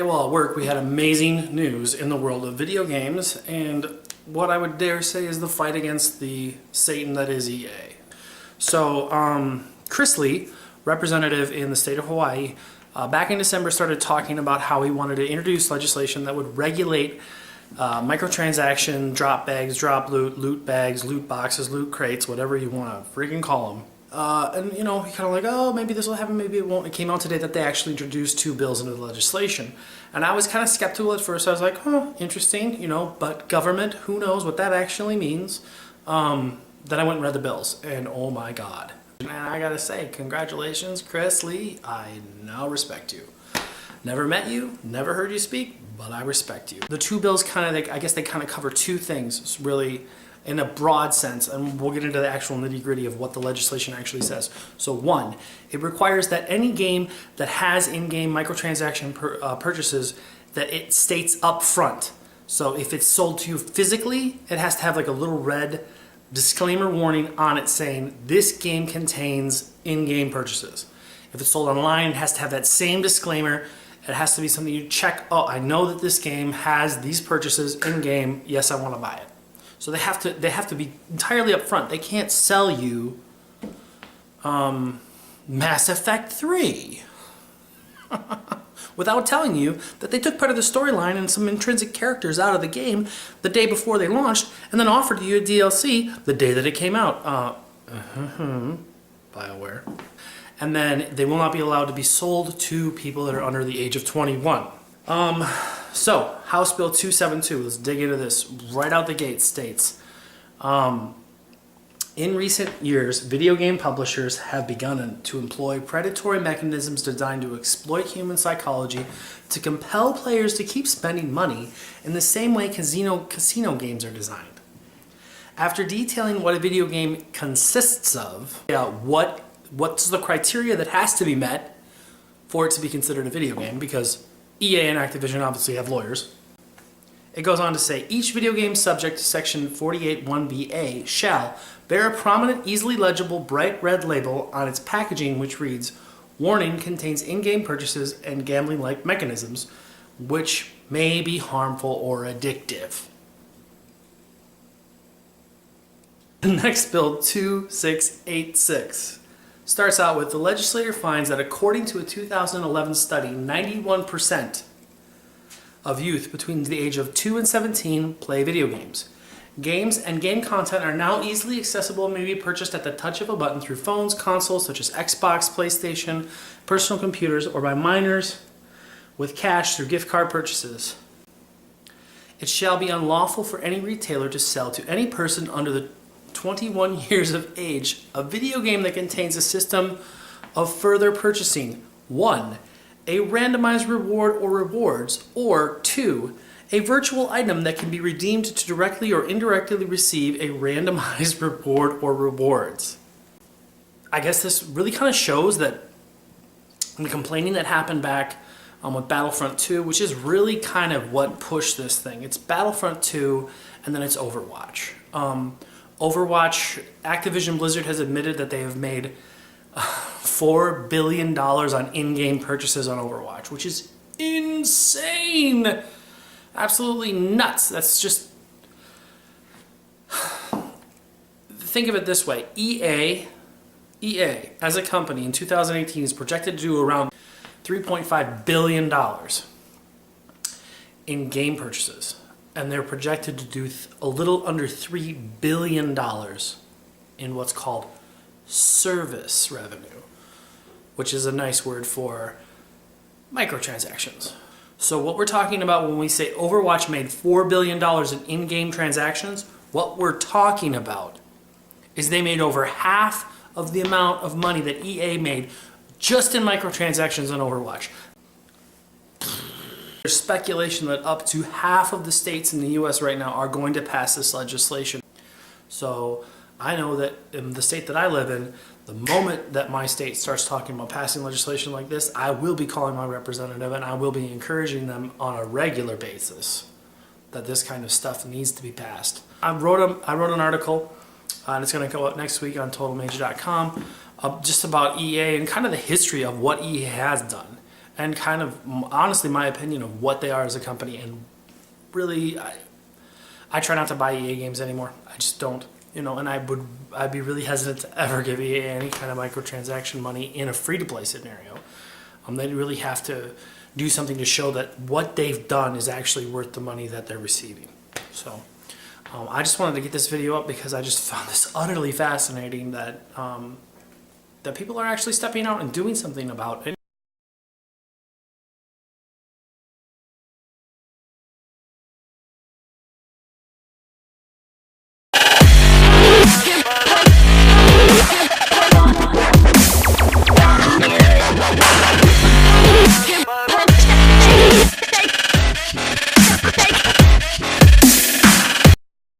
Yesterday while at work we had amazing news in the world of video games, and what I would dare say is the fight against the Satan that is EA. So Chris Lee, representative in the state of Hawaii, back in December started talking about how he wanted to introduce legislation that would regulate microtransaction, drop bags, drop loot, loot bags, loot boxes, loot crates, whatever you want to freaking call them. And you know, he kind of like, oh, maybe this will happen, maybe it won't. It came out today that they actually introduced 2 bills into the legislation. And I was kind of skeptical at first. I was like, oh, interesting, you know, but government, who knows what that actually means. Then I went and read the bills, and oh my God. And I gotta say, congratulations, Chris Lee. I now respect you. Never met you, never heard you speak, but I respect you. The 2 bills kind of, I guess they kind of cover 2 things, really, in a broad sense, and we'll get into the actual nitty-gritty of what the legislation actually says. So 1, it requires that any game that has in-game microtransaction purchases, that it states up front. So if it's sold to you physically, it has to have like a little red disclaimer warning on it saying this game contains in-game purchases. If it's sold online, it has to have that same disclaimer. It has to be something you check, oh, I know that this game has these purchases in-game, yes, I want to buy it. So they have to be entirely upfront. They can't sell you Mass Effect 3 without telling you that they took part of the storyline and some intrinsic characters out of the game the day before they launched, and then offered you a DLC the day that it came out. BioWare. And then they will not be allowed to be sold to people that are under the age of 21. So, House Bill 272, let's dig into this right out the gate, states, in recent years, video game publishers have begun to employ predatory mechanisms designed to exploit human psychology to compel players to keep spending money in the same way casino games are designed. After detailing what a video game consists of, what's the criteria that has to be met for it to be considered a video game, because EA and Activision obviously have lawyers. It goes on to say, each video game subject to section 48(1)(a) shall bear a prominent, easily legible, bright red label on its packaging which reads, warning contains in-game purchases and gambling-like mechanisms which may be harmful or addictive. The next bill, 2686. Starts out with, the legislator finds that according to a 2011 study, 91% of youth between the age of 2 and 17 play video games. Games and game content are now easily accessible and may be purchased at the touch of a button through phones, consoles such as Xbox, PlayStation, personal computers, or by minors with cash through gift card purchases. It shall be unlawful for any retailer to sell to any person under the 21 years of age a video game that contains a system of further purchasing. 1, a randomized reward or rewards, or 2, a virtual item that can be redeemed to directly or indirectly receive a randomized reward or rewards. I guess this really kind of shows that the complaining that happened back with Battlefront 2, which is really kind of what pushed this thing. It's Battlefront 2 and then it's Overwatch. Overwatch, Activision Blizzard has admitted that they have made $4 billion on in-game purchases on Overwatch, which is insane. Absolutely nuts. That's just... Think of it this way. EA, as a company in 2018 is projected to do around $3.5 billion in game purchases. And they're projected to do a little under $3 billion in what's called service revenue, which is a nice word for microtransactions. So what we're talking about when we say Overwatch made $4 billion in-game transactions, what we're talking about is they made over half of the amount of money that EA made just in microtransactions on Overwatch. There's speculation that up to half of the states in the US right now are going to pass this legislation. So I know that in the state that I live in, the moment that my state starts talking about passing legislation like this, I will be calling my representative and I will be encouraging them on a regular basis that this kind of stuff needs to be passed. I wrote an article, and it's going to go up next week on TotalMage.com, just about EA and kind of the history of what EA has done. and kind of honestly my opinion of what they are as a company. And really, I try not to buy EA games anymore. I just don't, you know, and I'd be really hesitant to ever give EA any kind of microtransaction money in a free-to-play scenario. They really have to do something to show that what they've done is actually worth the money that they're receiving. So I just wanted to get this video up because I just found this utterly fascinating that that people are actually stepping out and doing something about it.